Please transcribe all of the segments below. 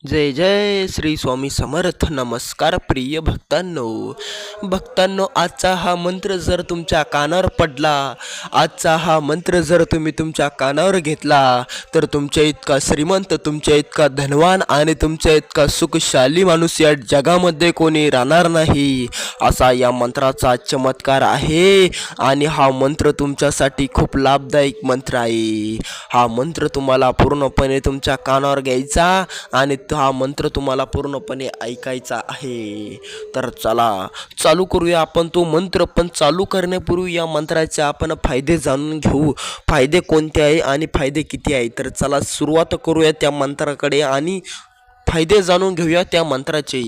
जय जय श्री स्वामी समर्थ. नमस्कार प्रिय भक्तांनो, आजचा हा मंत्र जर तुमच्या कानावर पडला, आजचा हा मंत्र जर तुम्ही तुमच्या कानावर घेतला, तर तुमच्या इतका श्रीमंत, तुमच्या इतका धनवान आणि तुमच्या इतका सुखशाली माणूस या जगामध्ये कोणी राहणार नाही, असा या मंत्राचा चमत्कार आहे. आणि हा मंत्र तुमच्यासाठी खूप लाभदायक मंत्र आहे. हा मंत्र तुम्हाला पूर्णपणे तुमच्या कानावर घ्यायचा आणि हा मंत्र तुम्हाला पूर्णपणे ऐकायचा आहे. तर चला चालू करूया आपण तो मंत्र. पण चालू करण्यापूर्वी या मंत्राचे आपण फायदे जाणून घेऊ. फायदे कोणते आहे आणि फायदे किती आहे. तर चला सुरुवात करूया त्या मंत्राकडे आणि फायदे जाणून घेऊया त्या मंत्राचे.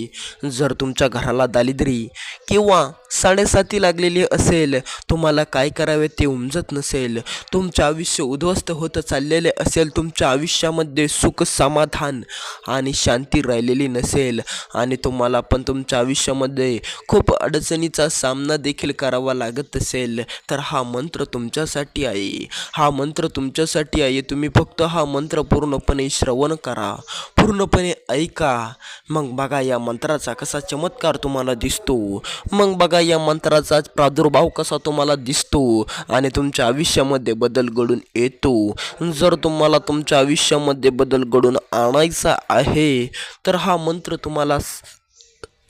जर तुमच्या घराला दारिद्र्य किंवा साडेसाती लागलेली असेल, तुम्हाला काय करावे ते उमजत नसेल, तुमचे आयुष्य उद्ध्वस्त होत चाललेले असेल, तुमच्या आयुष्यामध्ये सुख समाधान आणि शांती राहिलेली नसेल आणि तुम्हाला पण तुमच्या आयुष्यामध्ये खूप अडचणीचा सामना देखील करावा लागत असेल, तर हा मंत्र तुमच्यासाठी आहे. हा मंत्र तुमच्यासाठी आहे. तुम्ही फक्त हा मंत्र पूर्णपणे श्रवण करा, पूर्णपणे ऐका. मग बघा या मंत्राचा कसा चमत्कार तुम्हाला दिसतो. मग बघा या मंत्राचा प्रादुर्भाव कसा तुम्हाला दिसतो आणि तुमच्या आयुष्यामध्ये बदल घडून येतो. जर तुम्हाला तुमच्या आयुष्यामध्ये बदल घडून आणायचा आहे, तर हा मंत्र तुम्हाला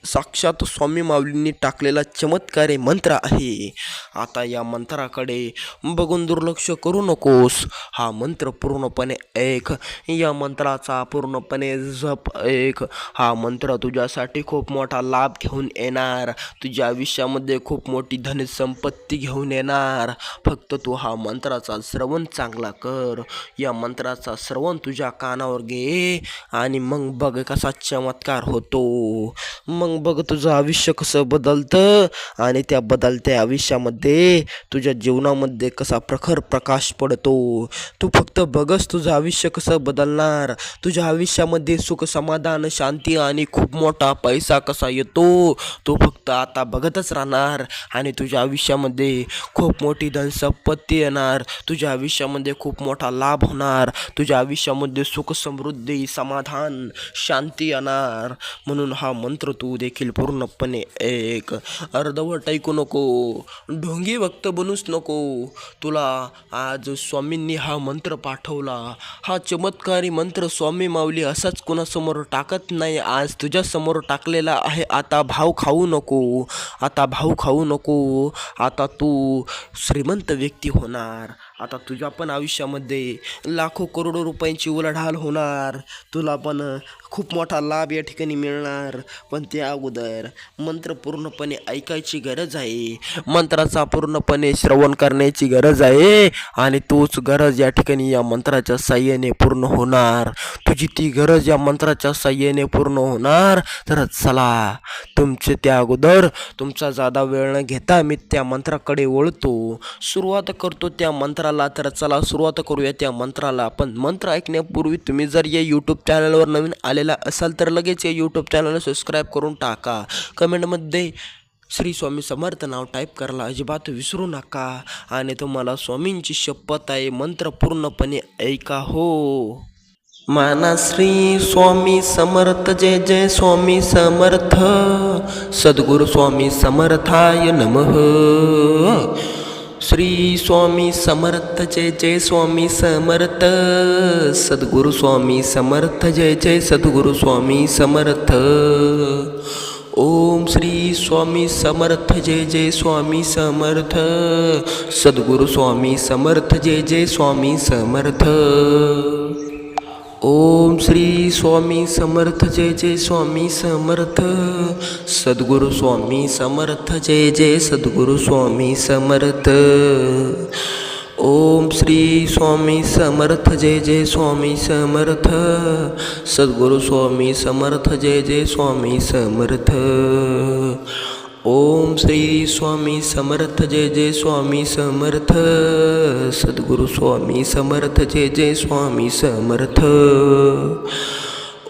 साक्षात स्वामी माऊलींनी टाकलेला चमत्कारी मंत्र आहे. आता या मंत्राकडे बघून दुर्लक्ष करू नकोस. हा मंत्र पूर्णपणे ऐक. या मंत्राचा पूर्णपणे जप ऐक. हा मंत्र तुझ्यासाठी खूप मोठा लाभ घेऊन येणार, तुझ्या आयुष्यामध्ये खूप मोठी धनसंपत्ती घेऊन येणार. फक्त तू हा मंत्राचा श्रवण चांगला कर. या मंत्राचा श्रवण तुझ्या कानावर घे आणि मग बघ कसा चमत्कार होतो. मग बघ तुझं आयुष्य कसं बदलतं आणि त्या बदलत्या आयुष्यामध्ये तुझ्या जीवनामध्ये कसा प्रखर प्रकाश पडतो. तू फक्त बघच तुझं आयुष्य कसं बदलणार. तुझ्या आयुष्यामध्ये सुख समाधान शांती आणि खूप मोठा पैसा कसा येतो, तू फक्त आता बघतच राहणार आणि तुझ्या आयुष्यामध्ये खूप मोठी धनसंपत्ती येणार. तुझ्या आयुष्यामध्ये खूप मोठा लाभ होणार. तुझ्या आयुष्यामध्ये सुख समृद्धी समाधान शांती येणार. म्हणून हा मंत्र तू देखील पूर्णपणे ऐक. अर्धवट ऐकू नको, ढोंगी भक्त बनूच नको. तुला आज स्वामींनी हा मंत्र पाठवला. हा चमत्कारी मंत्र स्वामी माऊली असाच कोणासमोर टाकत नाही, आज तुझ्यासमोर टाकलेला आहे. आता भाव खाऊ नको, आता भाव खाऊ नको. आता तू श्रीमंत व्यक्ती होणार. आता तुझ्या पण आयुष्यामध्ये लाखो करोडो रुपयांची उलाढाल होणार. तुला पण खूप मोठा लाभ या ठिकाणी मिळणार. पण त्या अगोदर मंत्र पूर्णपणे ऐकायची गरज आहे. मंत्राचा पूर्णपणे श्रवण करण्याची गरज आहे आणि तोच गरज या ठिकाणी या मंत्राच्या साह्याने पूर्ण होणार. तुझी ती गरज या मंत्राच्या साह्याने पूर्ण होणार. तर चला तुमचे त्या अगोदर तुमचा जादा वेळ न घेता मी त्या मंत्राकडे वळतो, सुरुवात करतो त्या मंत्राला. तर चला सुरुवात करूया त्या मंत्राला. पण मंत्र ऐकण्यापूर्वी तुम्ही जर या यूट्यूब चॅनलवर नवीन आलेला असाल तर लगेच या यूट्यूब चॅनलला सबस्क्राईब करून टाका. कमेंटमध्ये श्री स्वामी समर्थ नाव टाईप करायला अजिबात विसरू नका. आणि तुम्हाला स्वामींची शपथ आहे, मंत्र पूर्णपणे ऐका हो. माना श्री स्वामी समर्थ. जय जय स्वामी समर्थ. सद्गुरु स्वामी समर्थाय नमः. श्री स्वामी समर्थ. जय जय स्वामी समर्थ. सद्गुरु स्वामी समर्थ. जय जय सद्गुरु स्वामी समर्थ. ओम श्री स्वामी समर्थ. जय जय स्वामी समर्थ. सद्गुरु स्वामी समर्थ. जय जय स्वामी समर्थ. ओम श्री स्वामी समर्थ. जय जय स्वामी समर्थ. सद्गुरु स्वामी समर्थ. जय जय सद्गुरु स्वामी समर्थ. ओम श्री स्वामी समर्थ. जय जय स्वामी समर्थ. सद्गुरु स्वामी समर्थ. जय जय स्वामी समर्थ. ओम श्री स्वामी समर्थ. जय जय स्वामी समर्थ. सद्गुरु स्वामी समर्थ. जय जय स्वामी समर्थ.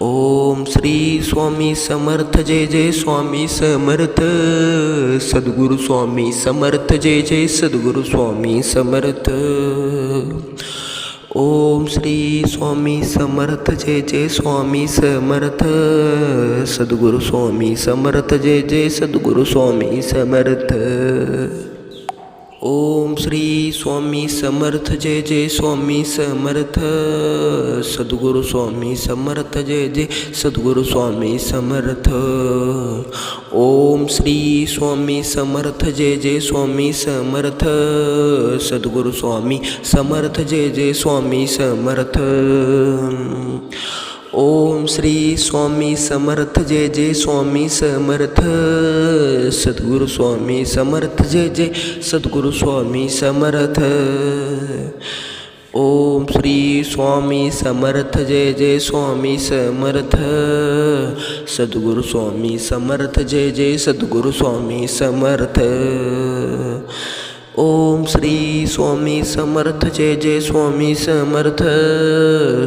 ओम श्री स्वामी समर्थ. जय जय स्वामी समर्थ. सद्गुरु स्वामी समर्थ. जय जय सद्गुरु स्वामी समर्थ. ओम श्री स्वामी समर्थ जय जय स्वामी समर्थ सद्गुरु स्वामी समर्थ जय जय सद्गुरु स्वामी समर्थ ओम श्री स्वामी समर्थ जय जय स्वामी समर्थ सद्गुरु स्वामी समर्थ जय जय सद्गुरु स्वामी समर्थ ओम श्री स्वामी समर्थ जय जय स्वामी समर्थ सद्गुरु स्वामी समर्थ जय जय स्वामी समर्थ ओम श्री स्वामी समर्थ जय जय स्वामी समर्थ सद्गुरु स्वामी समर्थ जय जय सद्गुरु स्वामी समर्थ ओम श्री स्वामी समर्थ जय जय स्वामी समर्थ सद्गुरु स्वामी समर्थ जय जय सद्गुरु स्वामी समर्थ ओम श्री स्वामी समर्थ जय जय स्वामी समर्थ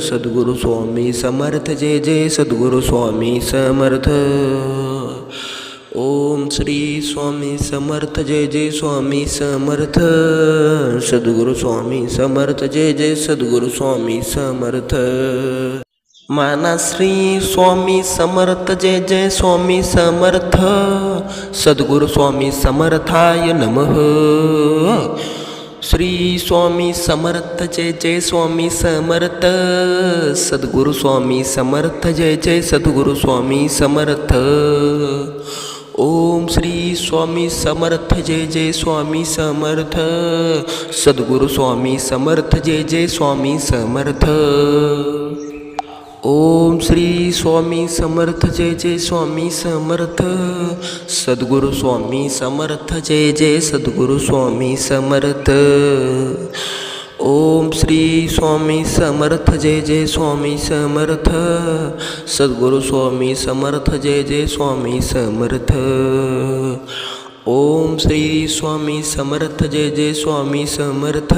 सद्गुरु स्वामी समर्थ जय जय सद्गुरु स्वामी समर्थ ओम श्री स्वामी समर्थ जय जय स्वामी समर्थ सद्गुरु स्वामी समर्थ जय जय सद्गुरु स्वामी समर्थ माना श्री स्वामी समर्थ जय जय स्वामी समर्थ सद्गुरु स्वामी समर्थाय नमः श्री स्वामी समर्थ जय जय स्वामी समर्थ सद्गुरु स्वामी समर्थ जय जय सद्गुरु स्वामी समर्थ ओम श्री स्वामी समर्थ जय जय स्वामी समर्थ सद्गुरु स्वामी समर्थ जय जय स्वामी समर्थ ओम श्री स्वामी समर्थ जय जय स्वामी समर्थ सद्गुरु स्वामी समर्थ जय जय सद्गुरु स्वामी समर्थ ओम श्री स्वामी समर्थ जय जय स्वामी समर्थ सद्गुरु स्वामी समर्थ जय जय स्वामी समर्थ ओम श्री स्वामी समर्थ जय जय स्वामी समर्थ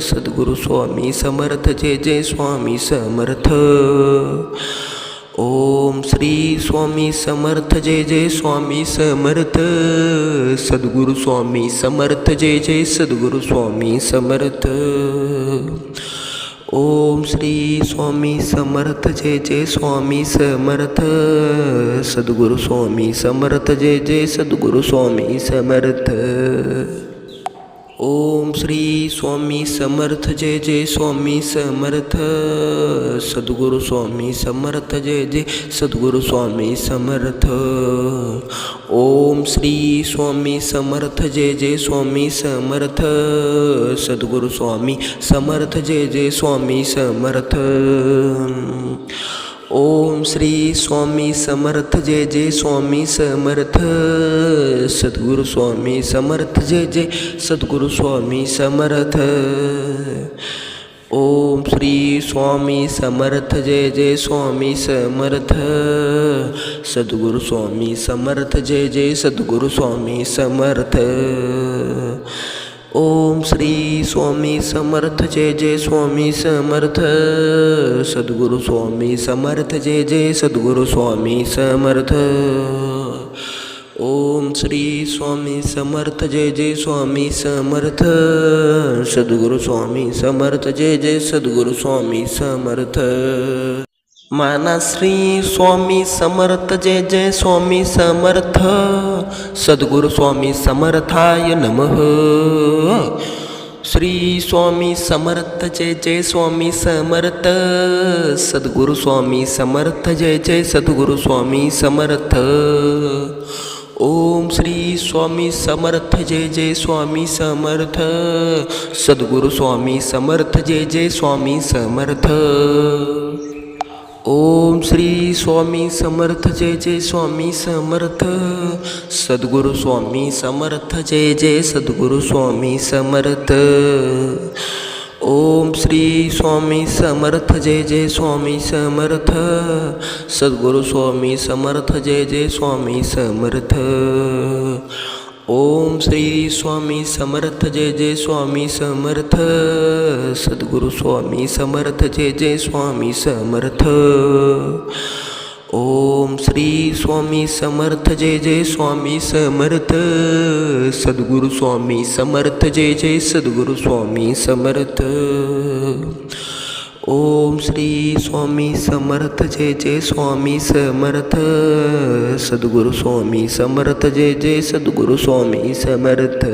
सद्गुरु स्वामी समर्थ जय जय स्वामी समर्थ ओम श्री स्वामी समर्थ जय जय स्वामी समर्थ सद्गुरु स्वामी समर्थ जय जय सद्गुरु स्वामी समर्थ ओम श्री स्वामी समर्थ जय जय स्वामी समर्थ सद्गुरु स्वामी समर्थ जय जय सद्गुरु स्वामी समर्थ ओम श्री स्वामी समर्थ जय जय स्वामी समर्थ सद्गुरु स्वामी समर्थ जय जय सद्गुरु स्वामी समर्थ ओम श्री स्वामी समर्थ जय जय स्वामी समर्थ सद्गुरु स्वामी समर्थ जय जय स्वामी समर्थ ओम श्री स्वामी समर्थ जय जय स्वामी समर्थ सद्गुरु स्वामी समर्थ जय जय सद्गुरु स्वामी समर्थ ओम श्री स्वामी समर्थ जय जय स्वामी समर्थ सद्गुरु स्वामी समर्थ जय जय सद्गुरु स्वामी समर्थ ओम श्री स्वामी समर्थ जय जय स्वामी समर्थ सद्गुरु स्वामी समर्थ जय जय सद्गुरु स्वामी समर्थ ओम श्री स्वामी समर्थ जय जय स्वामी समर्थ सद्गुरु स्वामी समर्थ जय जय सद्गुरु स्वामी समर्थ माना श्री स्वामी समर्थ जय जय स्वामी समर्थ सद्गुरु स्वामी समर्थाय नमः श्री स्वामी समर्थ जय जय स्वामी समर्थ सद्गुरु स्वामी समर्थ जय जय सद्गुरु स्वामी समर्थ ओम श्री स्वामी समर्थ जय जय स्वामी समर्थ सद्गुरु स्वामी समर्थ जय जय स्वामी समर्थ ओम श्री स्वामी समर्थ जय जय स्वामी समर्थ सद्गुरु स्वामी समर्थ जय जय सद्गुरु स्वामी समर्थ ओम श्री स्वामी समर्थ जय जय स्वामी समर्थ सद्गुरु स्वामी समर्थ जय जय स्वामी समर्थ ओम श्री स्वामी समर्थ जय जय स्वामी समर्थ सद्गुरु स्वामी समर्थ जय जय स्वामी समर्थ ओम श्री स्वामी समर्थ जय जय स्वामी समर्थ सद्गुरु स्वामी समर्थ जय जय सद्गुरु स्वामी समर्थ ओम श्री स्वामी समर्थ जय जय स्वामी समर्थ सद्गुरु स्वामी समर्थ जय जय सद्गुरु स्वामी समर्थ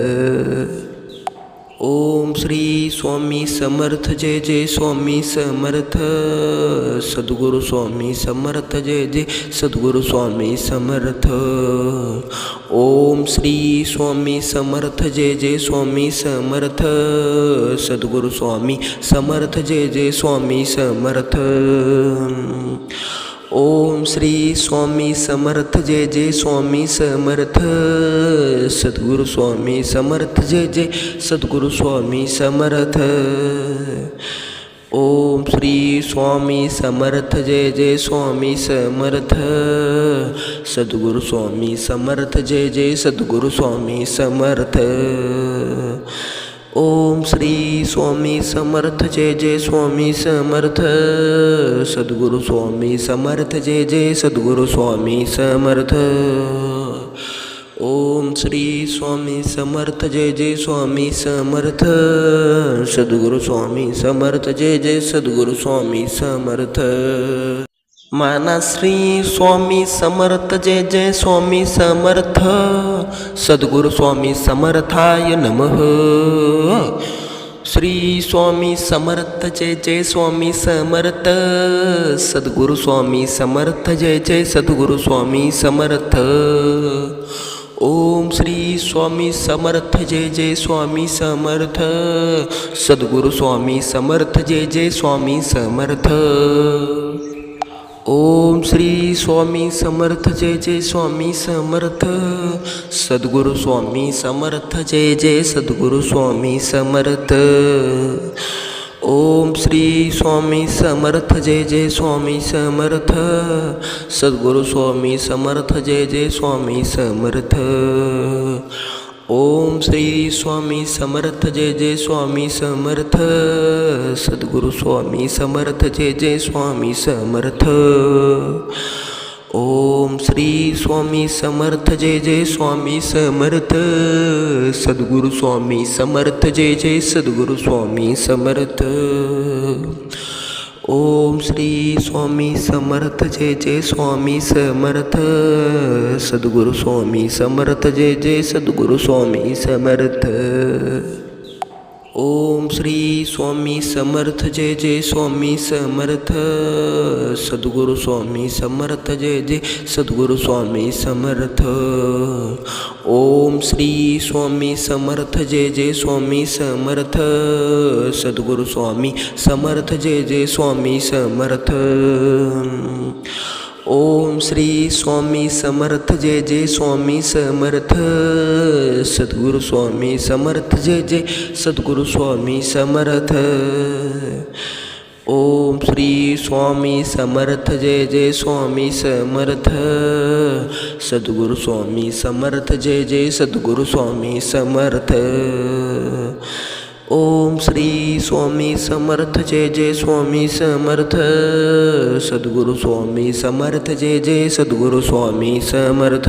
ओम श्री स्वामी समर्थ जय जय स्वामी समर्थ सद्गुरु स्वामी समर्थ जय जय सद्गुरु स्वामी समर्थ ओम श्री स्वामी समर्थ जय जय स्वामी समर्थ सद्गुरु स्वामी समर्थ जय जय स्वामी समर्थ ओम श्री स्वामी समर्थ जय जय स्वामी समर्थ सद्गुरु स्वामी समर्थ जय जय सद्गुरु स्वामी समर्थ ओम श्री स्वामी समर्थ जय जय स्वामी समर्थ सद्गुरु स्वामी समर्थ जय जय सद्गुरु स्वामी समर्थ ओम श्री स्वामी समर्थ जय जय स्वामी समर्थ सद्गुरु स्वामी समर्थ जय जय सद्गुरु स्वामी समर्थ ओम श्री स्वामी समर्थ जय जय स्वामी समर्थ सद्गुरु स्वामी समर्थ जय जय सद्गुरु स्वामी समर्थ माना श्री स्वामी समर्थ जय जय स्वामी समर्थ सद्गुरु स्वामी समर्थाय नमः श्री स्वामी समर्थ जय जय स्वामी समर्थ सद्गुरु स्वामी समर्थ जय जय सद्गुरु स्वामी समर्थ ओम श्री स्वामी समर्थ जय जय स्वामी समर्थ सद्गुरु स्वामी समर्थ जय जय स्वामी समर्थ ओम श्री स्वामी समर्थ जय जय स्वामी समर्थ सद्गुरु स्वामी समर्थ जय जय सद्गुरु स्वामी समर्थ ओम श्री स्वामी समर्थ जय जय स्वामी समर्थ सद्गुरु स्वामी समर्थ जय जय स्वामी समर्थ ओम श्री स्वामी समर्थ जय जय स्वामी समर्थ सद्गुरु स्वामी समर्थ जय जय स्वामी समर्थ ओम श्री स्वामी समर्थ जय जय स्वामी समर्थ सद्गुरु स्वामी समर्थ जय जय सद्गुरु स्वामी समर्थ ओम श्री स्वामी समर्थ जय जय स्वामी समर्थ सद्गुरु स्वामी समर्थ जय जय सद्गुरु स्वामी समर्थ ओम श्री स्वामी समर्थ जय जय स्वामी समर्थ सद्गुरु स्वामी समर्थ जय जय सद्गुरु स्वामी समर्थ ओम श्री स्वामी समर्थ जय जय स्वामी समर्थ सद्गुरु स्वामी समर्थ जय जय स्वामी समर्थ ओम श्री स्वामी समर्थ जय जय स्वामी समर्थ सद्गुरु स्वामी समर्थ जय जय सद्गुरु स्वामी समर्थ ओम श्री स्वामी समर्थ जय जय स्वामी समर्थ सद्गुरु स्वामी समर्थ जय जय सद्गुरु स्वामी समर्थ ओम श्री स्वामी समर्थ जय जय स्वामी समर्थ सद्गुरु स्वामी समर्थ जय जय सद्गुरु स्वामी समर्थ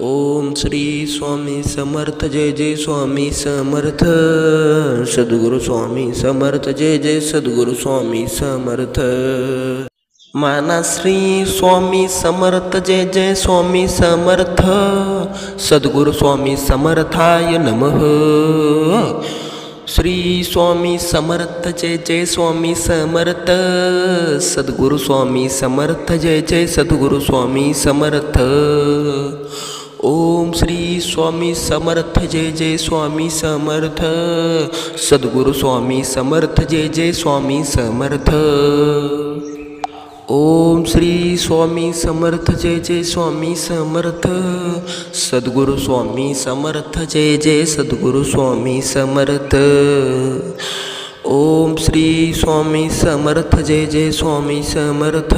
ओम श्री स्वामी समर्थ जय जय स्वामी समर्थ सद्गुरु स्वामी समर्थ जय जय सद्गुरु स्वामी समर्थ माना श्री स्वामी समर्थ जय जय स्वामी समर्थ सद्गुरु स्वामी समर्थाय नमः श्री स्वामी समर्थ जय जय स्वामी समर्थ सद्गुरु स्वामी समर्थ जय जय सद्गुरु स्वामी समर्थ ओम श्री स्वामी समर्थ जय जय स्वामी समर्थ सद्गुरु स्वामी समर्थ जय जय स्वामी समर्थ ओम श्री स्वामी समर्थ जय जय स्वामी समर्थ सद्गुरु स्वामी समर्थ जय जय सद्गुरु स्वामी समर्थ ओम श्री स्वामी समर्थ जय जय स्वामी समर्थ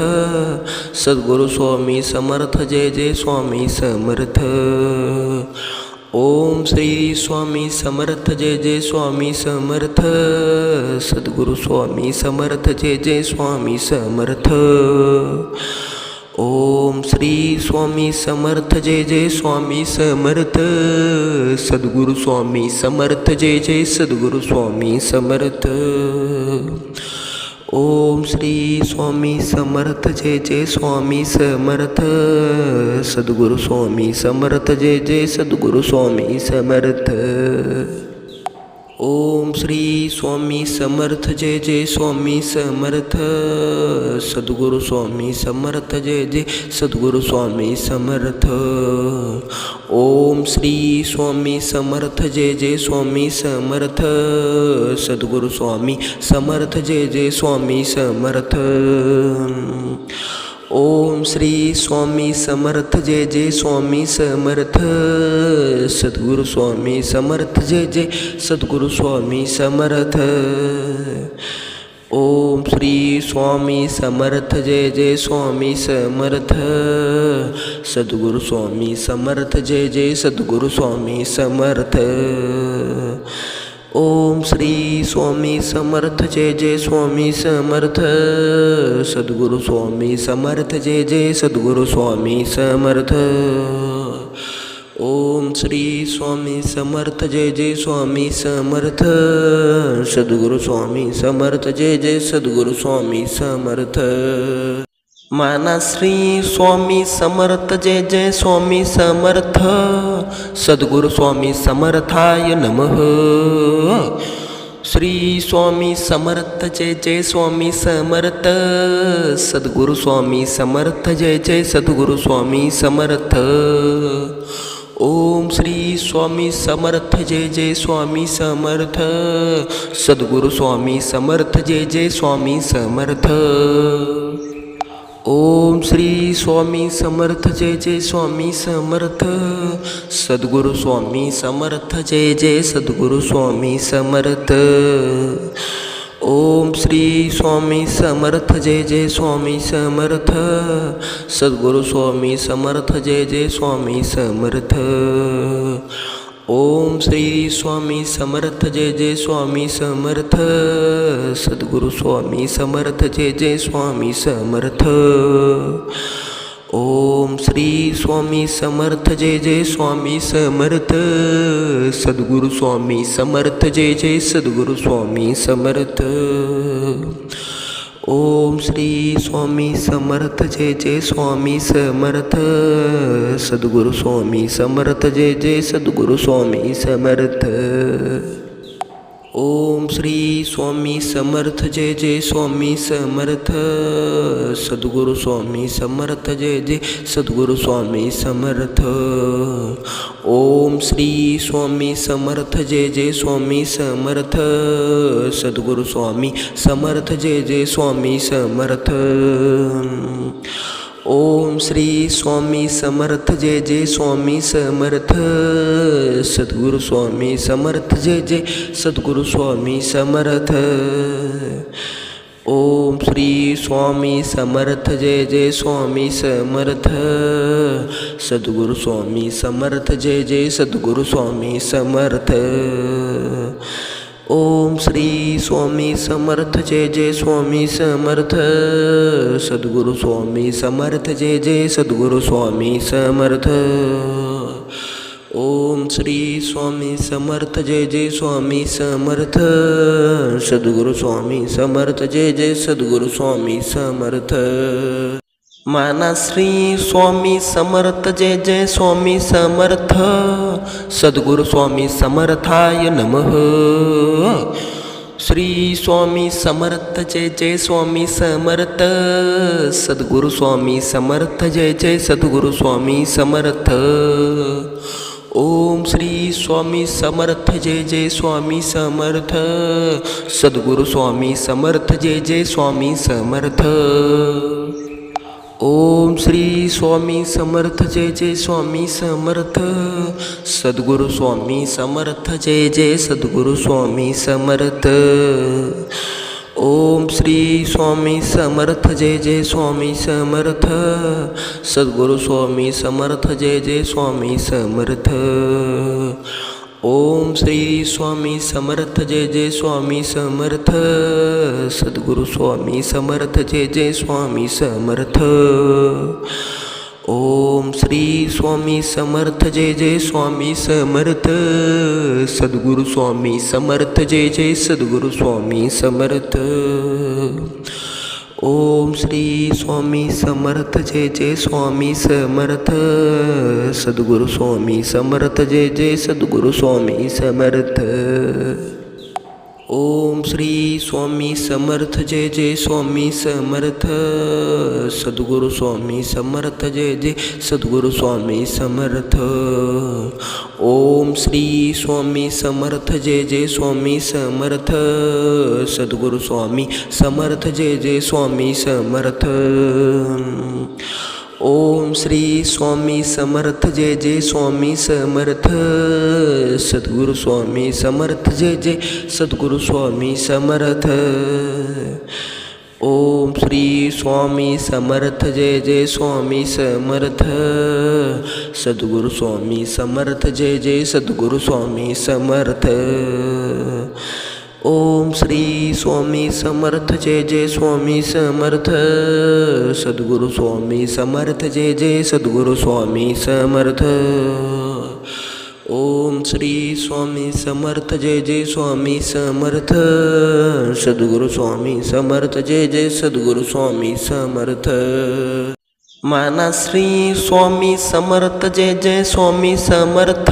सद्गुरु स्वामी समर्थ जय जय स्वामी समर्थ ओम श्री स्वामी समर्थ जय जय स्वामी समर्थ सद्गुरु स्वामी समर्थ जय जय स्वामी समर्थ ओम श्री स्वामी समर्थ जय जय स्वामी समर्थ सद्गुरु स्वामी समर्थ जय जय सद्गुरु स्वामी समर्थ ओम श्री स्वामी समर्थ जय जय स्वामी समर्थ सद्गुरु स्वामी समर्थ जय जय सद्गुरु स्वामी समर्थ ओम श्री स्वामी समर्थ जय जय स्वामी समर्थ सद्गुरु स्वामी समर्थ जय जय सद्गुरु स्वामी समर्थ ओम श्री स्वामी समर्थ जय जय स्वामी समर्थ सद्गुरु स्वामी समर्थ जय जय स्वामी समर्थ ओम श्री स्वामी समर्थ जय जय स्वामी समर्थ सद्गुरु स्वामी समर्थ जय जय सद्गुरु स्वामी समर्थ ओम श्री स्वामी समर्थ जय जय स्वामी समर्थ सद्गुरु स्वामी समर्थ जय जय सद्गुरु स्वामी समर्थ ओम श्री स्वामी समर्थ जय जय स्वामी समर्थ सद्गुरु स्वामी समर्थ जय जय सद्गुरु स्वामी समर्थ ओम श्री स्वामी समर्थ जय जय स्वामी समर्थ सद्गुरु स्वामी समर्थ जय जय सद्गुरु स्वामी समर्थ माना श्री स्वामी समर्थ जय जय स्वामी समर्थ सद्गुरु स्वामी समर्थाय नमः श्री स्वामी समर्थ जय जय स्वामी समर्थ सद्गुरु स्वामी समर्थ जय जय सद्गुरु स्वामी समर्थ ओम श्री स्वामी समर्थ जय जय स्वामी समर्थ सद्गुरु स्वामी समर्थ जय जय स्वामी समर्थ ओम श्री स्वामी समर्थ जय जय स्वामी समर्थ सद्गुरु स्वामी समर्थ जय जय सद्गुरु स्वामी समर्थ ओम श्री स्वामी समर्थ जय जय स्वामी समर्थ सद्गुरु स्वामी समर्थ जय जय स्वामी समर्थ ओम श्री स्वामी समर्थ जय जय स्वामी समर्थ सद्गुरु स्वामी समर्थ जय जय स्वामी समर्थ ओम श्री स्वामी समर्थ जय जय स्वामी समर्थ सद्गुरु स्वामी समर्थ जय जय सद्गुरु स्वामी समर्थ ओम श्री स्वामी समर्थ जय जय स्वामी समर्थ सद्गुरु स्वामी समर्थ जय जय सद्गुरु स्वामी समर्थ ओम श्री स्वामी समर्थ जय जय स्वामी समर्थ सद्गुरु स्वामी समर्थ जय जय सद्गुरु स्वामी समर्थ ओम श्री स्वामी समर्थ जय जय स्वामी समर्थ सद्गुरु स्वामी समर्थ जय जय स्वामी समर्थ ओम श्री स्वामी समर्थ जय जय स्वामी समर्थ सद्गुरु स्वामी समर्थ जय जय सद्गुरु स्वामी समर्थ ओम श्री स्वामी समर्थ जय जय स्वामी समर्थ सद्गुरु स्वामी समर्थ जय जय सद्गुरु स्वामी समर्थ ओम श्री स्वामी समर्थ जय जय स्वामी समर्थ सद्गुरु स्वामी समर्थ जय जय सद्गुरु स्वामी समर्थ ओम श्री स्वामी समर्थ जय जय स्वामी समर्थ सद्गुरु स्वामी समर्थ जय जय सद्गुरु स्वामी समर्थ माना श्री स्वामी समर्थ जय जय स्वामी समर्थ सद्गुरु स्वामी समर्थाय नमः श्री स्वामी समर्थ जय जय स्वामी समर्थ सद्गुरु स्वामी समर्थ जय जय सद्गुरु स्वामी समर्थ ओम श्री स्वामी समर्थ जय जय स्वामी समर्थ सद्गुरु स्वामी समर्थ जय जय स्वामी समर्थ ओम श्री स्वामी समर्थ जय जय स्वामी समर्थ सद्गुरु स्वामी समर्थ जय जय सद्गुरु स्वामी समर्थ ओम श्री स्वामी समर्थ जय जय स्वामी समर्थ सद्गुरु स्वामी समर्थ जय जय स्वामी समर्थ ओम श्री स्वामी समर्थ जय जय स्वामी समर्थ सद्गुरु स्वामी समर्थ जय जय स्वामी समर्थ ओम श्री स्वामी समर्थ जय जय स्वामी समर्थ सद्गुरु स्वामी समर्थ जय जय सद्गुरु स्वामी समर्थ ओम श्री स्वामी समर्थ जय जय स्वामी समर्थ सद्गुरु स्वामी समर्थ जय जय सद्गुरु स्वामी समर्थ ओम श्री स्वामी समर्थ जय जय स्वामी समर्थ सद्गुरु स्वामी समर्थ जय जय सद्गुरु स्वामी समर्थ ओम श्री स्वामी समर्थ जय जय स्वामी समर्थ सद्गुरु स्वामी समर्थ जय जय स्वामी समर्थ ओम श्री स्वामी समर्थ जय जय स्वामी समर्थ सद्गुरु स्वामी समर्थ जय जय सद्गुरु स्वामी समर्थ ओम श्री स्वामी समर्थ जय जय स्वामी समर्थ सद्गुरु स्वामी समर्थ जय जय सद्गुरु स्वामी समर्थ ओम श्री स्वामी समर्थ जय जय स्वामी समर्थ सद्गुरु स्वामी समर्थ जय जय सद्गुरु स्वामी समर्थ ओम श्री स्वामी समर्थ जय जय स्वामी समर्थ सद्गुरु स्वामी समर्थ जय जय सद्गुरु स्वामी समर्थ माना श्री स्वामी समर्थ जय जय स्वामी समर्थ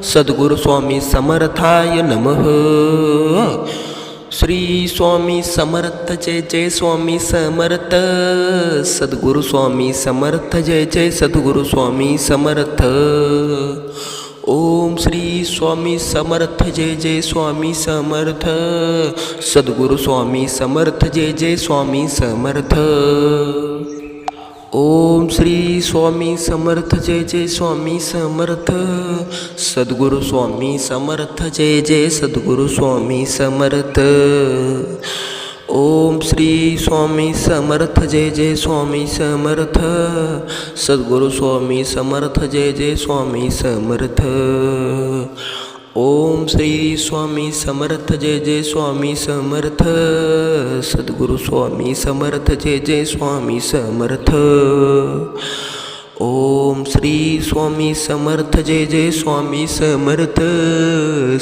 सद्गुरु स्वामी समर्थाय नमः श्री स्वामी समर्थ जय जय स्वामी समर्थ सद्गुरु स्वामी समर्थ जय जय सद्गुरु स्वामी समर्थ ओम श्री स्वामी समर्थ जय जय स्वामी समर्थ सद्गुरु स्वामी समर्थ जय जय स्वामी समर्थ ओम श्री स्वामी समर्थ जय जय स्वामी समर्थ सद्गुरु स्वामी समर्थ जय जय सद्गुरु स्वामी समर्थ ओम श्री स्वामी समर्थ जय जय स्वामी समर्थ सद्गुरु स्वामी समर्थ जय जय स्वामी समर्थ ओम श्री स्वामी समर्थ जय जय स्वामी समर्थ सद्गुरु स्वामी समर्थ जय जय स्वामी समर्थ ओम श्री स्वामी समर्थ जय जय स्वामी समर्थ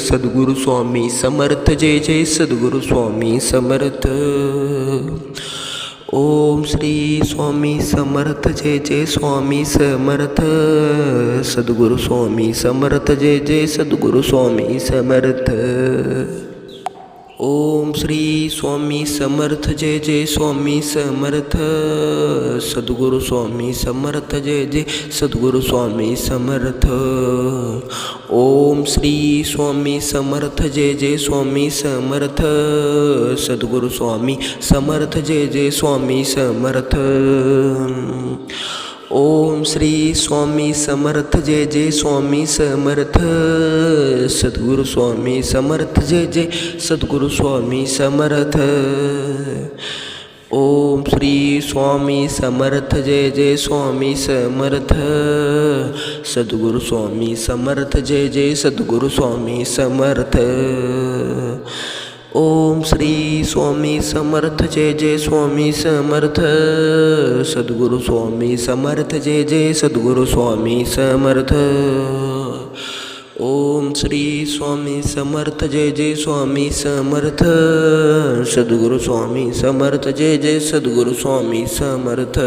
सद्गुरु स्वामी समर्थ जय जय सद्गुरु स्वामी समर्थ ओम श्री स्वामी समर्थ जय जय स्वामी समर्थ सद्गुरु स्वामी समर्थ जय जय सद्गुरु स्वामी समर्थ ओम श्री स्वामी समर्थ जय जय स्वामी समर्थ सद्गुरु स्वामी समर्थ जय जय सद्गुरु स्वामी समर्थ ओम श्री स्वामी समर्थ जय जय स्वामी समर्थ सद्गुरु स्वामी समर्थ जय जय स्वामी समर्थ ओम श्री स्वामी समर्थ जय जय स्वामी समर्थ सद्गुरु स्वामी समर्थ जय जय सद्गुरु स्वामी समर्थ ओम श्री स्वामी समर्थ जय जय स्वामी समर्थ सद्गुरु स्वामी समर्थ जय जय सद्गुरु स्वामी समर्थ ओम श्री स्वामी समर्थ जय जय स्वामी समर्थ सद्गुरु स्वामी समर्थ जय जय सद्गुरु स्वामी समर्थ ओम श्री स्वामी समर्थ जय जय स्वामी समर्थ सद्गुरु स्वामी समर्थ जय जय सद्गुरु स्वामी समर्थ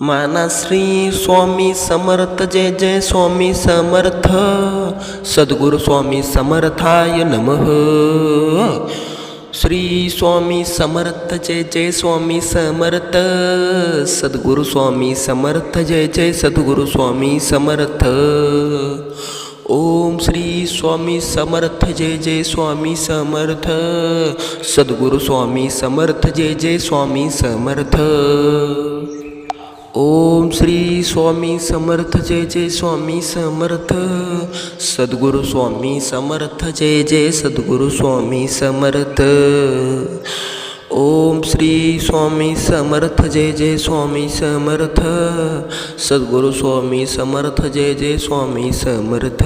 माना श्री स्वामी समर्थ जय जय स्वामी समर्थ सद्गुरु स्वामी समर्थाय नमः श्री स्वामी समर्थ जय जय स्वामी समर्थ सद्गुरु स्वामी समर्थ जय जय सद्गुरु स्वामी समर्थ ओम श्री स्वामी समर्थ जय जय स्वामी समर्थ सद्गुरु स्वामी समर्थ जय जय स्वामी समर्थ ओम श्री स्वामी समर्थ जय जय स्वामी समर्थ सद्गुरु स्वामी समर्थ जय जय सद्गुरु स्वामी समर्थ ओम श्री स्वामी समर्थ जय जय स्वामी समर्थ सद्गुरु स्वामी समर्थ जय जय स्वामी समर्थ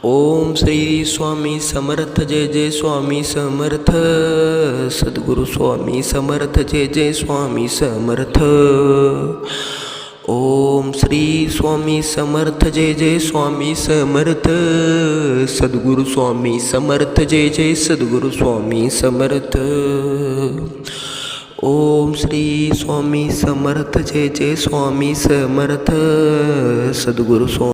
ओम श्री स्वामी समर्थ जय जय स्वामी समर्थ सद्गुरु स्वामी समर्थ जय जय स्वामी समर्थ ओम श्री स्वामी समर्थ जय जय स्वामी समर्थ सद्गुरु स्वामी समर्थ जय जय सद्गुरु स्वामी समर्थ ओम श्री स्वामी समर्थ जय जय स्वामी समर्थ सद्गुरु स्वामी